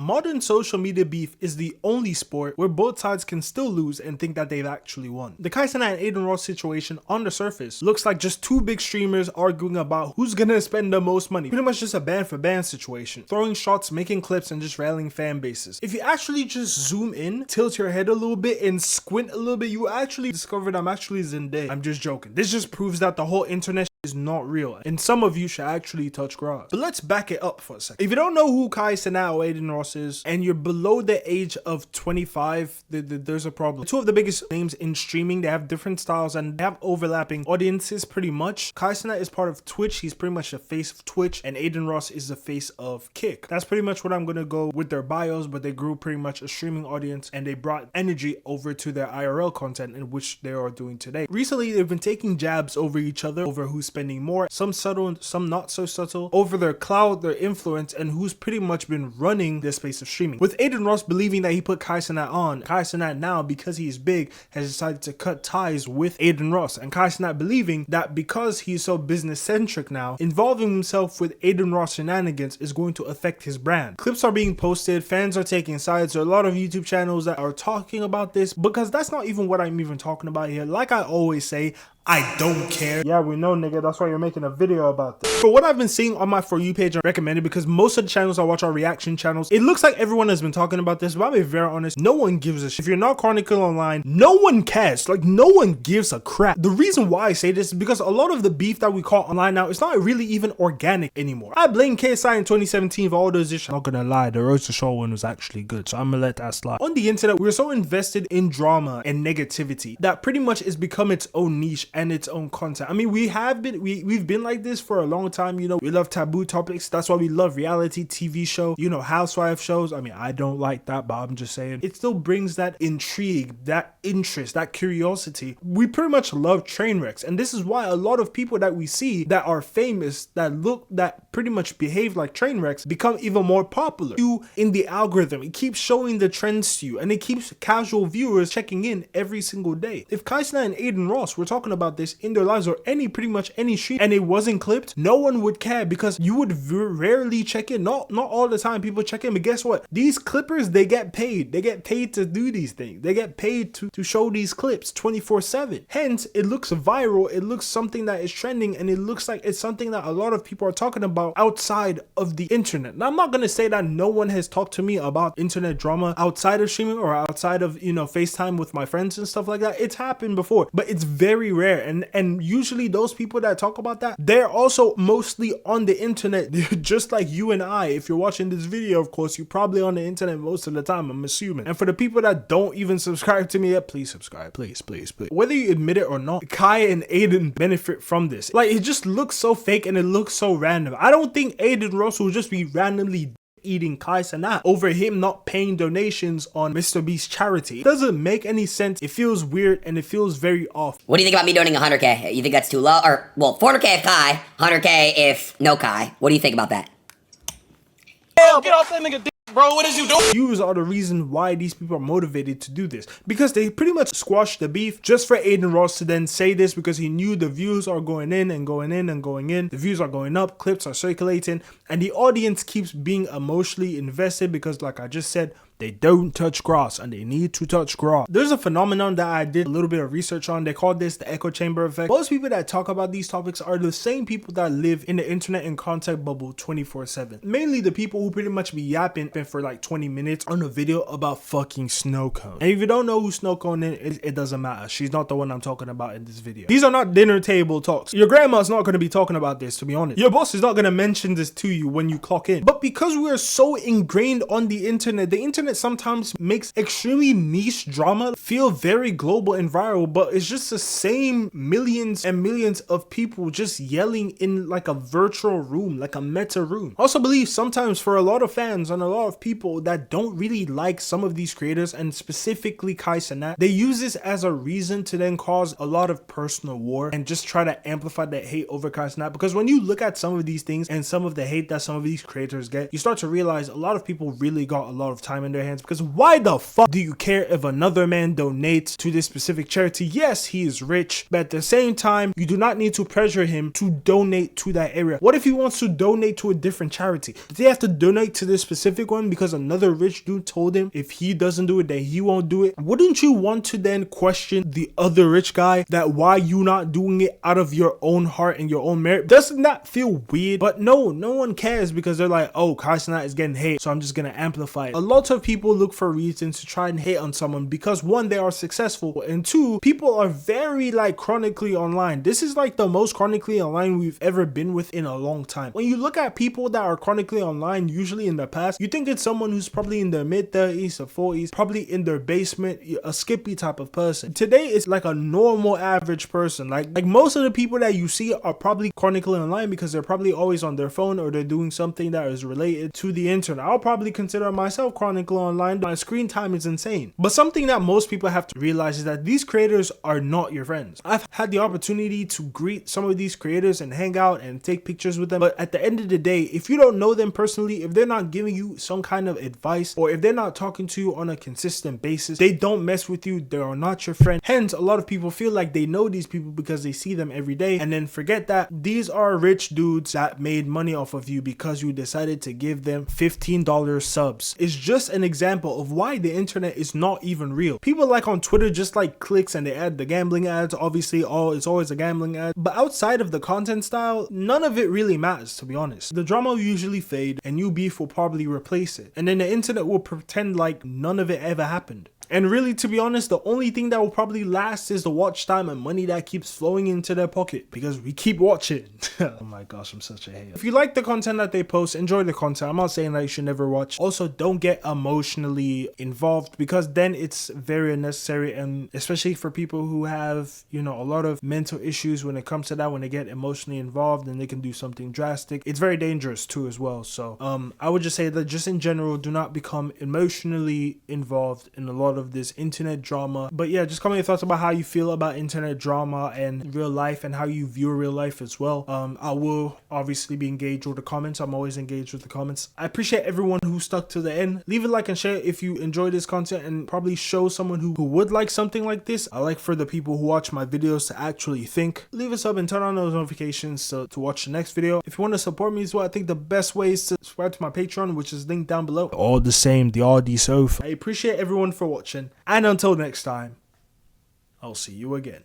modern social media beef is the only sport where both sides can still lose and think that they've actually won. The Cenat and Adin Ross situation on the surface looks like just two big streamers arguing about who's gonna spend the most money. Pretty much just a band for band situation. Throwing shots, making clips, and just rallying fan bases. If you actually just zoom in, tilt your head a little bit, and squint a little bit, you actually discover I'm actually Zendaya. I'm just joking. This just proves that the whole internet is not real, and some of you should actually touch grass. But let's back it up for a second. If you don't know who Cenat or Adin Ross is, and you're below the age of 25, there's a problem. Two of the biggest names in streaming, they have different styles and they have overlapping audiences pretty much. Cenat is part of Twitch. He's pretty much the face of Twitch, and Adin Ross is the face of Kick. That's pretty much what I'm gonna go with their bios, but they grew pretty much a streaming audience and they brought energy over to their IRL content, in which they are doing today. Recently, they've been taking jabs over each other, over who's spending more, some subtle and some not so subtle, over their clout, their influence, and who's pretty much been running this space of streaming. With Adin Ross believing that he put Cenat on, Cenat now, because he's big, has decided to cut ties with Adin Ross, and Cenat believing that because he's so business centric now, involving himself with Adin Ross shenanigans is going to affect his brand. Clips are being posted, fans are taking sides. There are a lot of YouTube channels that are talking about this, because that's not even what I'm even talking about here. Like I always say, I don't care. Yeah, we know, nigga. That's why you're making a video about this. For what I've been seeing on my For You page, I recommend it because most of the channels I watch are reaction channels. It looks like everyone has been talking about this, but I'll be very honest, no one gives a shit. If you're not Chronicle Online, no one cares. Like, no one gives a crap. The reason why I say this is because a lot of the beef that we call online now, it's not really even organic anymore. I blame KSI in 2017 for all those issues. I'm not gonna lie, the Road to Show one was actually good, so I'm gonna let that slide. On the internet, we're so invested in drama and negativity that pretty much it's become its own niche and its own content. I mean, we've been like this for a long time. You know, we love taboo topics. That's why we love reality TV show, you know, housewife shows. I mean, I don't like that, but I'm just saying it still brings that intrigue, that interest, that curiosity. We pretty much love train wrecks, and this is why a lot of people that we see that are famous, that pretty much behave like train wrecks, become even more popular. In the algorithm, it keeps showing the trends to you, and it keeps casual viewers checking in every single day. If Cenat and Adin Ross were talking about this in their lives, or pretty much any stream, and it wasn't clipped, no one would care, because you would rarely check in. Not all the time people check in, but guess what? These clippers, they get paid. They get paid to do these things. They get paid to show these clips 24/7. Hence, it looks viral. It looks something that is trending, and it looks like it's something that a lot of people are talking about outside of the internet. Now, I'm not gonna say that no one has talked to me about internet drama outside of streaming or outside of, you know, FaceTime with my friends and stuff like that. It's happened before, but it's very rare. And usually those people that talk about that, they're also mostly on the internet, just like you and I. If you're watching this video, of course, you're probably on the internet most of the time, I'm assuming. And for the people that don't even subscribe to me yet, please subscribe, please. Whether you admit it or not, Kai and Adin benefit from this. Like, it just looks so fake and it looks so random. I don't think Adin Ross will just be randomly eating Cenat over him not paying donations on Mr. Beast's charity. It doesn't make any sense. It feels weird and it feels very off. What do you think about me donating 100K? You think that's too low? Or, well, 400K if Kai, 100K if no Kai. What do you think about that? Hell, get off that nigga dick, bro. What is you doing? Views are the reason why these people are motivated to do this, because they pretty much squashed the beef just for Adin Ross to then say this, because he knew the views are going in and going in and going in. The views are going up, clips are circulating, and the audience keeps being emotionally invested because, like I just said, they don't touch grass and they need to touch grass. There's a phenomenon that I did a little bit of research on. They call this the echo chamber effect. Most people that talk about these topics are the same people that live in the internet and content bubble 24/7. Mainly the people who pretty much be yapping for like 20 minutes on a video about fucking Snow Cone. And if you don't know who Snow Cone is, it doesn't matter. She's not the one I'm talking about in this video. These are not dinner table talks. Your grandma's not going to be talking about this, to be honest. Your boss is not going to mention this to you when you clock in. But because we are so ingrained on the internet sometimes makes extremely niche drama feel very global and viral, but it's just the same millions and millions of people just yelling in like a virtual room, like a meta room. I also believe sometimes for a lot of fans and a lot of people that don't really like some of these creators, and specifically Cenat, they use this as a reason to then cause a lot of personal war and just try to amplify that hate over Cenat. Because when you look at some of these things and some of the hate that some of these creators get, you start to realize a lot of people really got a lot of time in their their hands, because why the fuck do you care if another man donates to this specific charity? Yes, he is rich, but at the same time, you do not need to pressure him to donate to that area. What if he wants to donate to a different charity? Do they have to donate to this specific one because another rich dude told him if he doesn't do it, that he won't do it? Wouldn't you want to then question the other rich guy that why you not doing it out of your own heart and your own merit? Doesn't that feel weird? But no one cares, because they're like, oh, Cenat is getting hate, so I'm just gonna amplify it. A lot of people look for reasons to try and hate on someone because one, they are successful, and two, people are very like chronically online. This is like the most chronically online we've ever been with in a long time. When you look at people that are chronically online, usually in the past, you think it's someone who's probably in their mid-30s or 40s, probably in their basement, a Skippy type of person. Today it's like a normal average person. Like most of the people that you see are probably chronically online because they're probably always on their phone or they're doing something that is related to the internet. I'll probably consider myself chronically online. My screen time is insane. But something that most people have to realize is that these creators are not your friends. I've had the opportunity to greet some of these creators and hang out and take pictures with them, but at the end of the day, if you don't know them personally, if they're not giving you some kind of advice, or if they're not talking to you on a consistent basis, they don't mess with you, they are not your friend. Hence, a lot of people feel like they know these people because they see them every day, and then forget that these are rich dudes that made money off of you because you decided to give them $15 subs. It's just an example of why the internet is not even real. People like on Twitter just like clicks and they add the gambling ads. Obviously, it's always a gambling ad, but outside of the content style, none of it really matters, to be honest. The drama will usually fade and new beef will probably replace it, and then the internet will pretend like none of it ever happened. And really, to be honest, the only thing that will probably last is the watch time and money that keeps flowing into their pocket because we keep watching. Oh my gosh, I'm such a hater. If you like the content that they post, enjoy the content. I'm not saying that you should never watch. Also, don't get emotionally involved because then it's very unnecessary, and especially for people who have, you know, a lot of mental issues when it comes to that, when they get emotionally involved and they can do something drastic, it's very dangerous too as well. So I would just say that just in general, do not become emotionally involved in a lot of this internet drama. But yeah, just comment your thoughts about how you feel about internet drama and real life and how you view real life as well. I will obviously be engaged with the comments. I'm always engaged with the comments. I appreciate everyone who stuck to the end. Leave a like and share if you enjoy this content, and probably show someone who would like something like this. I like for the people who watch my videos to actually think. Leave a sub and turn on those notifications to watch the next video. If you want to support me as well, I think the best way is to subscribe to my Patreon, which is linked down below. All the same, the RD Sofa. I appreciate everyone for watching, and until next time, I'll see you again.